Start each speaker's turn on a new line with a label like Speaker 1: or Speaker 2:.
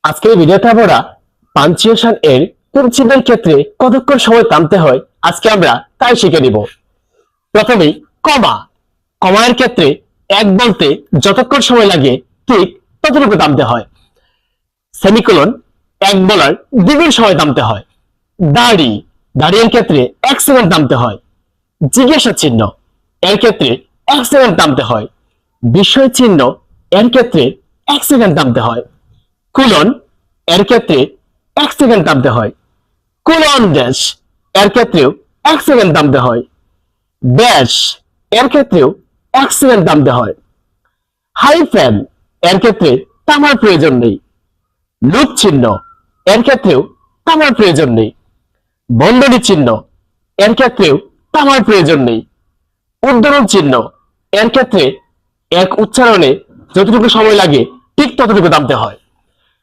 Speaker 1: আজকের এই ভিডিওতে আমরা পাঞ্চুয়েশন এর কোন চিহ্নের ক্ষেত্রে কতক্ষণ সময় টানতে হয় আজকে আমরা তাই শিখে নিব। প্রথমেই কমা। কমা এর ক্ষেত্রে এক বলতে যতক্ষণ সময় লাগে ঠিক ততটুকু টানতে হয়। সেমিকোলন এক বলার দ্বিগুণ সময় টানতে হয়। দাড়ি। দাড়ি এর ক্ষেত্রে 1 সেকেন্ড টানতে হয়। জিজ্ঞাসা চিহ্ন এর ক্ষেত্রে 1 সেকেন্ড টানতে হয়। বিস্ময় চিহ্ন এর ক্ষেত্রে 1 সেকেন্ড টানতে হয়। কুলন এর ক্ষেত্রে 1 সেকেন্ড টানতে হয়। কুলন ড্যাশ এর ক্ষেত্রেও 1 সেকেন্ড টানতে হয়। ড্যাশ এর ক্ষেত্রেও 1 সেকেন্ড টানতে হয়। হাইফেন এর ক্ষেত্রে টানার প্রয়োজন নেই। লুপ চিহ্ন এর ক্ষেত্রেও টানার প্রয়োজন নেই। বন্ধনী চিহ্ন এর ক্ষেত্রেও টানার প্রয়োজন নেই। উদ্ধরণ চিহ্ন এর ক্ষেত্রে এক উচ্চারণে যতটুকু সময় লাগে ঠিক ততটুকু টানতে হয়।